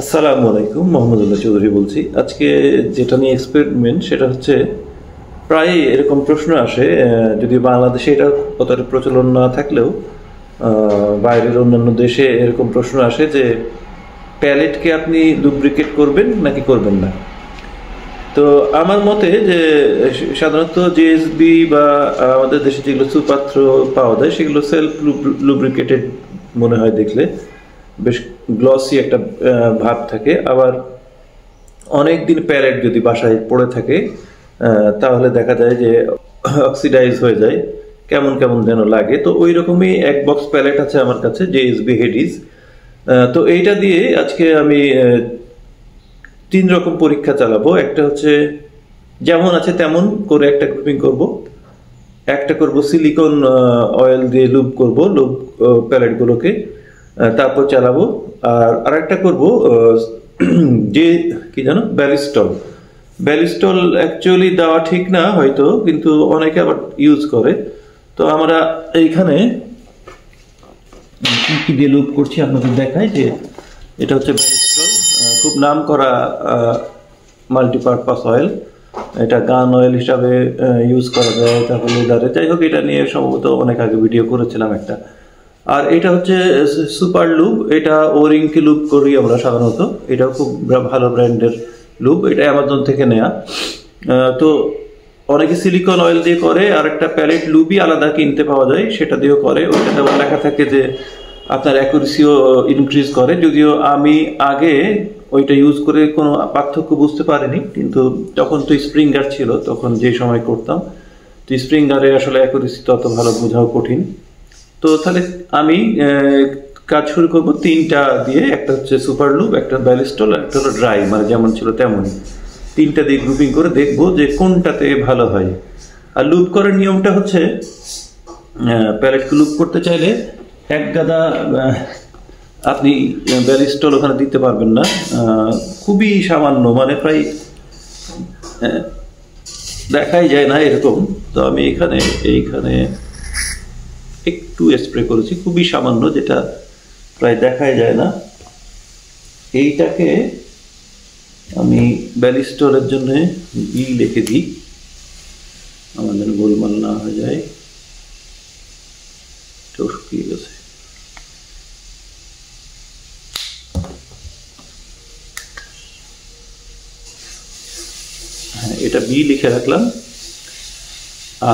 আসসালামু আলাইকুম, মোহাম্মদুল্লাহ চৌধুরী বলছি। আজকে যেটা নিয়ে এক্সপেরিমেন্ট সেটা হচ্ছে প্রায় এরকম প্রশ্ন আসে, যদিও বাংলাদেশে এটা কতটা প্রচলন না থাকলেও বাইরের অন্যান্য দেশে এরকম প্রশ্ন আসে যে প্যালেটকে আপনি লুব্রিকেট করবেন নাকি করবেন না। তো আমার মতে যে সাধারণত জেএসবি বা আমাদের দেশে যেগুলো সুপাত্র পাওয়া যায় সেগুলো সেলফ লুব্রিকেটেড মনে হয় দেখলে, বেশ গ্লসি একটা ভাব থাকে। আবার অনেক দিন প্যালেট যদি বাসায় পড়ে থাকে তাহলে দেখা যায় যে অক্সিডাইজ হয়ে যায়, কেমন কেমন যেন লাগে। তো ওই রকমই এক বক্স প্যালেট আছে আমার কাছে, জেএসবি হেডিজ। তো এইটা দিয়ে আজকে আমি 3 রকম পরীক্ষা চালাবো। একটা হচ্ছে যেমন আছে তেমন করে একটা গ্রুপিং করব, একটা করব সিলিকন অয়েল দিয়ে লুব করব, লুব প্যালেটগুলোকে তারপর চালাবো। আর আরেকটা করব যে কি জানো, ব্যালিস্টল। ব্যালিস্টল অ্যাকচুয়ালি দেওয়া ঠিক না হয়তো, কিন্তু অনেকে আবার ইউজ করে। তো আমরা এইখানে কি কি দিয়ে লুপ করছি আপনাদের দেখাই। যে এটা হচ্ছে ব্যালিস্টল, খুব নাম করা মাল্টিপারপাস অয়েল। এটা গান অয়েল হিসাবে ইউজ করা যায়, তারপর লেদারে, যাই হোক এটা নিয়ে সম্ভবত অনেক আগে ভিডিও করেছিলাম একটা। আর এটা হচ্ছে সুপার লুব, এটা ওরিংকে লুব করি আমরা সাধারণত। এটাও খুব ভালো ব্র্যান্ডের লুব, এটা অ্যামাজন থেকে নেয়া। তো অনেকে সিলিকন অয়েল দিয়ে করে, আর একটা প্যালেট লুবই আলাদা কিনতে পাওয়া যায়, সেটা দিয়েও করে। ওইটাতে আবার লেখা থাকে যে আপনার অ্যাকুরেসিও ইনক্রিজ করে। যদিও আমি আগে ওইটা ইউজ করে কোনো পার্থক্য বুঝতে পারিনি, কিন্তু যখন তো স্প্রিঙ্গার ছিল তখন যে সময় করতাম, তো স্প্রিঙ্গারে আসলে অ্যাকুরেসি তত ভালো বোঝাও কঠিন। তো তাহলে আমি কাজ শুরু করবো 3টা দিয়ে। একটা হচ্ছে সুপার লুব, একটা ব্যালিস্টল, একটা হলো ড্রাই, মানে যেমন ছিল তেমনই। 3টা দিয়ে গ্রুপিং করে দেখবো যে কোনটাতে ভালো হয়। আর লুব করার নিয়মটা হচ্ছে প্যালেটকে লুব করতে চাইলে এক গাদা আপনি ব্যালিস্টল ওখানে দিতে পারবেন না, খুবই সামান্য, মানে প্রায় দেখাই যায় না এরকম। তো আমি এইখানে একটু স্প্রে করেছি, খুবই সামান্য, যেটা প্রায় দেখাই যায় না। এইটাকে আমি ব্যালিস্টলের জন্য বি লিখে দিই, আমাদের গোলমাল না হয়ে যায়। শুকিয়ে গেছে। হ্যাঁ, এটা বি লিখে রাখলাম।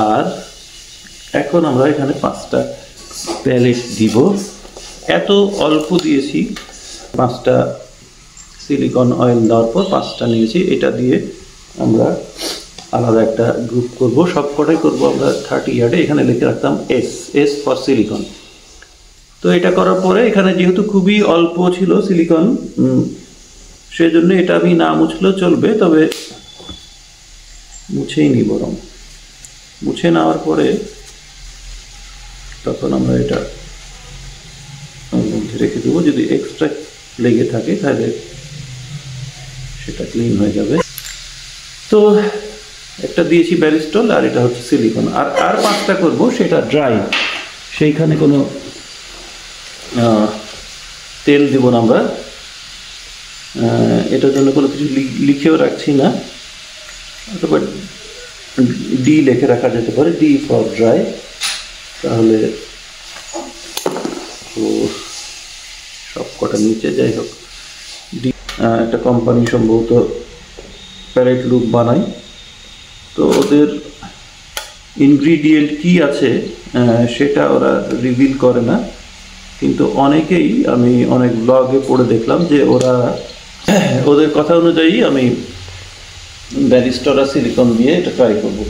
আর এখন আমরা এখানে 5টা প্যালেট দিব। এত অল্প দিয়েছি, 5টা সিলিকন অয়েল দেওয়ার পর 5টা নিয়েছি। এটা দিয়ে আমরা আলাদা একটা গ্রুপ করব, সবকটাই করব আমরা 30 ইয়ার্ডে। এখানে লিখে রাখতাম এস ফর সিলিকন। তো এটা করার পরে এখানে যেহেতু খুবই অল্প ছিল সিলিকন, সেজন্য এটা আমি না মুছলেও চলবে, তবে মুছেই নিই। বরং মুছে নেওয়ার পরে তখন আমরা এটা মধ্যে রেখে দেবো। যদি এক্সট্রা লেগে থাকে তাহলে সেটা ক্লিন হয়ে যাবে। তো একটা দিয়েছি ব্যারিস্টল, আর এটা হচ্ছে সিলিকন। আর 5টা করব, সেটা ড্রাই। সেইখানে কোনো তেল দেব না আমরা, এটার জন্য কোনো কিছু লিখেও রাখছি না, অথবা ডি লিখে রাখা যেতে পারে, ডি ফর ড্রাই। তাহলে সব কটা নিচে, যাই হোক ডি। একটা কোম্পানি সম্ভবত প্যালেট লুব বানায়, তো ওদের ইনগ্রিডিয়েন্ট কি আছে সেটা ওরা রিভিল করে না, কিন্তু অনেকেই, আমি অনেক ব্লগে পড়ে দেখলাম যে ওদের কথা অনুযায়ী আমি ব্যারিস্টল আর সিলিকন দিয়ে এটা ট্রাই করব।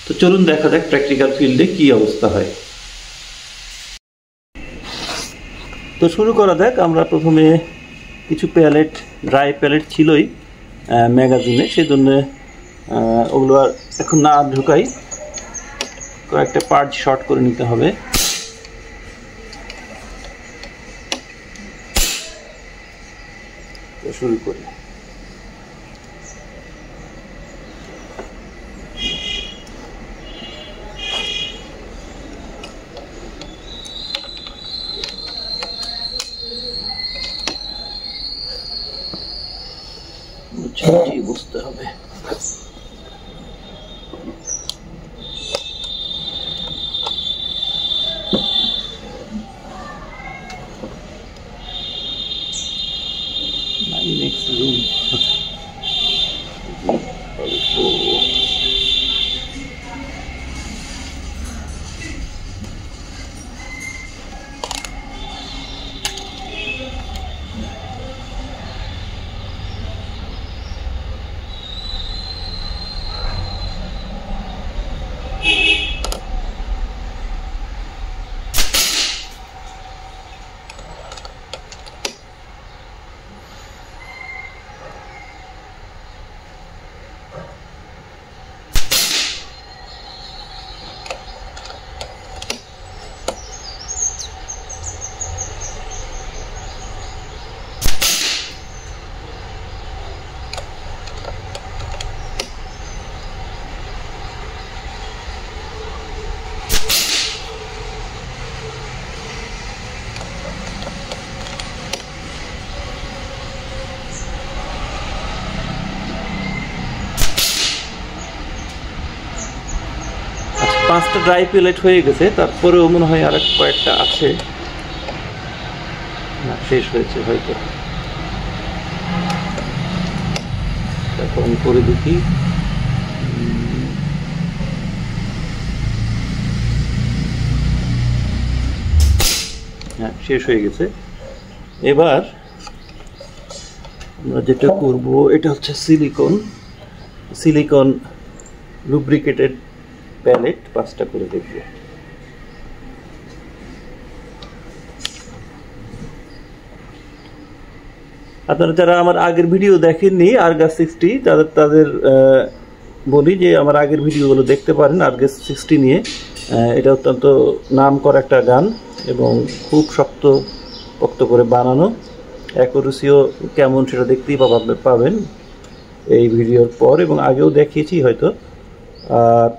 তো চলুন দেখা যাক প্র্যাকটিক্যাল ফিল্ডে কি অবস্থা হয়। তো শুরু করা যাক। আমরা প্রথমে কিছু প্যালেট, ড্রাই প্যালেট ছিলই ম্যাগাজিনে, সেজন্য ওগুলো আর এখন না ঢুকাই, কয়েকটা পার্ট শর্ট করে নিতে হবে। শুরু করি। বুঝতে হবে। Next room. পাঁচটা ড্রাই পেলেট হয়ে গেছে, তারপরেও মনে হয় আর কয়েকটা আছে, না শেষ হয়েছে হয়তো। এখন করে দেখি। হ্যাঁ, শেষ হয়ে গেছে। এবার আমরা যেটা করব, এটা হচ্ছে সিলিকন লুব্রিকেটেড প্যালেট 5টা করে দেখব। আপনারা যারা আমার আগের ভিডিও দেখেননি আরগাস 60, তাদের বলি যে আমার আগের ভিডিওগুলো দেখতে পারেন আরগাস 60 নিয়ে। এটা অত্যন্ত নাম করা একটা গান এবং খুব শক্ত করে বানানো। অ্যাকুরেসিও কেমন সেটা দেখতেই পাবেন এই ভিডিওর পর, এবং আগেও দেখিয়েছি হয়তো। আর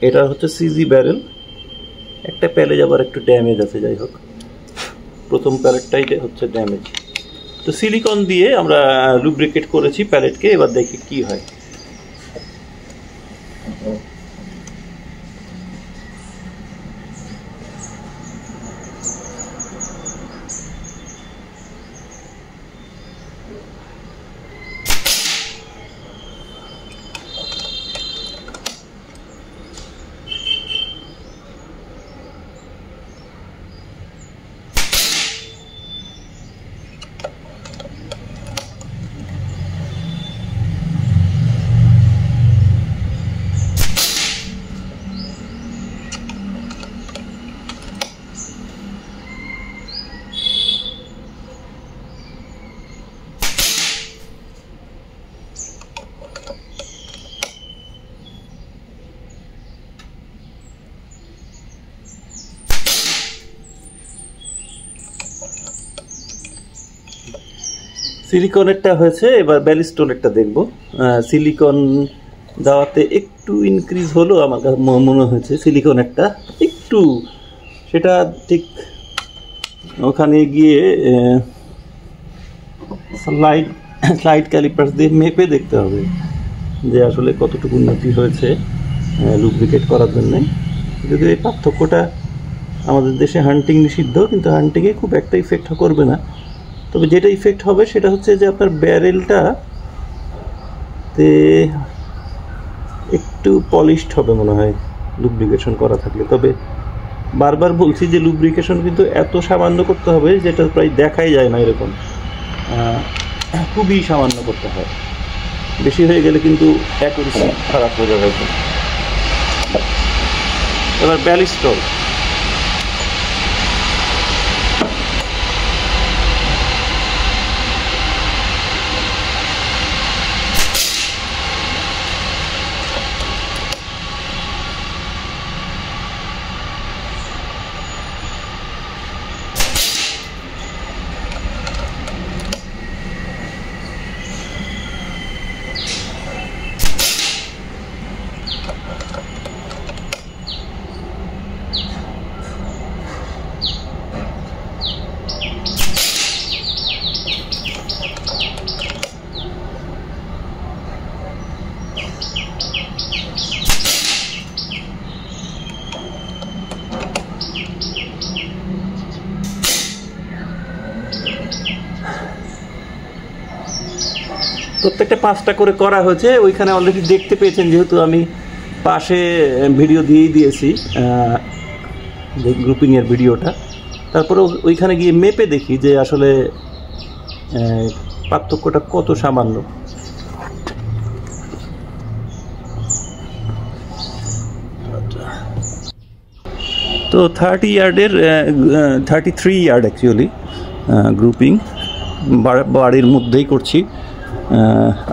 এটা হচ্ছে সিজি ব্যারেল। একটা প্যালেজ আবার একটু ড্যামেজ আছে, যাই হোক প্রথম প্যালেটটাই হচ্ছে ড্যামেজ। তো সিলিকন দিয়ে আমরা লুব্রিকেট করেছি প্যালেটকে, এবার দেখি কি হয়। সিলিকনেরটা হয়েছে, এবার ব্যালিস্টোনেরটা দেখব। সিলিকন দেওয়াতে একটু ইনক্রিজ হলো আমার মনে হয়েছে, সিলিকনেরটা একটু, সেটা ঠিক ওখানে গিয়ে স্লাইড ক্যালিপার্স দিয়ে মেপে দেখতে হবে যে আসলে কতটুকু উন্নতি হয়েছে লুব্রিকেট করার জন্যে। যদি এই পার্থক্যটা, আমাদের দেশে হান্টিং নিষিদ্ধ, কিন্তু হান্টিংয়ে খুব একটা ইফেক্ট করবে না। তবে যেটা ইফেক্ট হবে সেটা হচ্ছে যে আপনার ব্যারেলটাতে একটু পলিশড হবে মনে হয় লুব্রিকেশন করা থাকলে। তবে বারবার বলছি যে লুব্রিকেশন কিন্তু এত সামান্য করতে হবে যেটা প্রায় দেখাই যায় না, এরকম খুবই সামান্য করতে হয়। বেশি হয়ে গেলে কিন্তু অ্যাকুরেসি খারাপ হয়ে যাবে। এবার ব্যালিস্টোন, প্রত্যেকটা 5টা করে করা হয়েছে। ওইখানে অলরেডি দেখতে পেয়েছেন, যেহেতু আমি পাশে ভিডিও দিয়েই দিয়েছি গ্রুপিংয়ের ভিডিওটা। তারপরে ওইখানে গিয়ে মেপে দেখি যে আসলে পার্থক্যটা কত সামান্য। তো 30 ইয়ার্ডের 33 ইয়ার্ড অ্যাকচুয়ালি গ্রুপিং বাড়ির মধ্যেই করছি।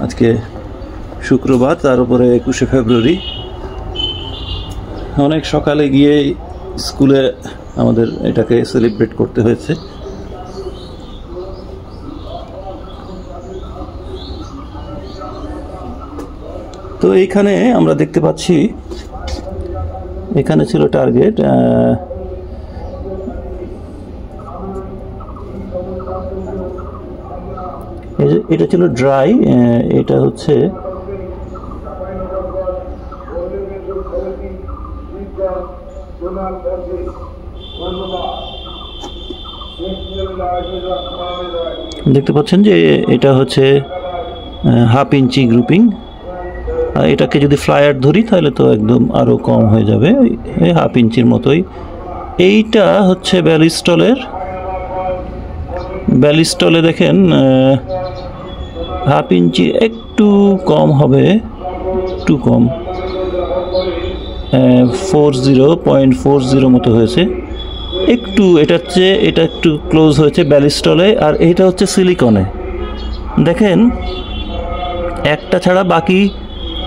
আজকে শুক্রবার, তার উপরে 21শে ফেব্রুয়ারি। অনেক সকালে গিয়ে স্কুলে আমাদের এটাকে সেলিব্রেট করতে হয়েছে। তো এইখানে আমরা দেখতে পাচ্ছি, এখানে ছিল টার্গেট এটা ছিল ড্রাই, এটা হচ্ছে দেখতে পাচ্ছেন যে এটা হচ্ছে 1/2 ইঞ্চি গ্রুপিং। এটাকে যদি ফ্লায়ার ধরি তাহলে তো একদম আরও কম হয়ে যাবে, এই 1/2 ইঞ্চির মতোই। এইটা হচ্ছে ব্যালিস্টলে দেখেন 1/2 ইঞ্চি একটু কম হবে, একটু কম, 0.40 মতো হয়েছে একটু। এটা একটু ক্লোজ হয়েছে ব্যালিস্টলে, আর এটা হচ্ছে সিলিকনে। দেখেন একটা ছাড়া বাকি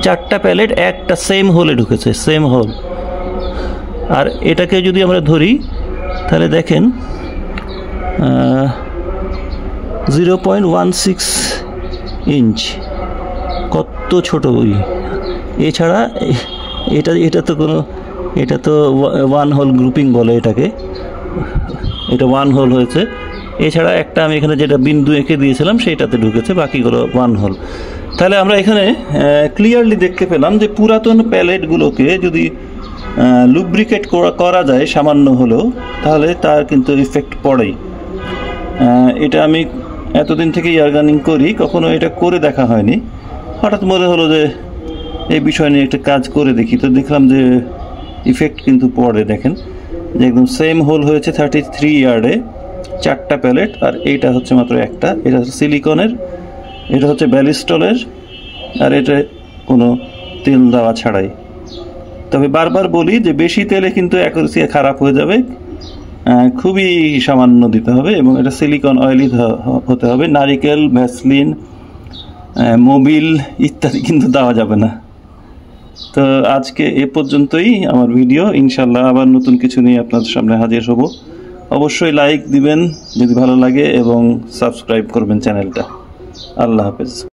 4টা প্যালেট একটা সেম হোলে ঢুকেছে, সেম হোল। আর এটাকে যদি আমরা ধরি তাহলে দেখেন 0.16 ইঞ্চ, কত ছোট। এছাড়া এটা তো 1 হোল গ্রুপিং বলে এটাকে, এটা 1 হোল হয়েছে। এছাড়া একটা আমি এখানে যেটা বিন্দু এঁকে দিয়েছিলাম সেটাতে ঢুকেছে, বাকিগুলো 1 হোল। তাহলে আমরা এখানে ক্লিয়ারলি দেখতে পেলাম যে পুরাতন প্যালেটগুলোকে যদি লুব্রিকেট করা যায় সামান্য হলেও, তাহলে তার কিন্তু ইফেক্ট পড়েই। এটা আমি এতদিন থেকে ইয়ারগানিং করি, কখনো এটা করে দেখা হয়নি। হঠাৎ মনে হলো যে এই বিষয় নিয়ে একটা কাজ করে দেখি, তো দেখলাম যে ইফেক্ট কিন্তু পড়ে। দেখেন যে একদম সেম হোল হয়েছে 33 ইয়ার্ডে 4টা প্যালেট, আর এইটা হচ্ছে মাত্র একটা। এটা হচ্ছে সিলিকনের, এটা হচ্ছে ব্যালিস্টলের, আর এটা কোনো তেল দেওয়া ছাড়াই। তবে বারবার বলি যে বেশি তেলে কিন্তু অ্যাকুরেসি খারাপ হয়ে যাবে, খুবই সামান্য দিতে হবে, এবং এটা সিলিকন অয়েলি হতে হবে। নারিকেল, ভ্যাসলিন, মোবিল ইত্যাদি কিন্তু দেওয়া যাবে না। তো আজকে এ পর্যন্তই আমার ভিডিও। ইনশাল্লাহ আবার নতুন কিছু নিয়ে আপনাদের সামনে হাজির হব। অবশ্যই লাইক দিবেন যদি ভালো লাগে, এবং সাবস্ক্রাইব করবেন চ্যানেলটা। আল্লাহ হাফেজ।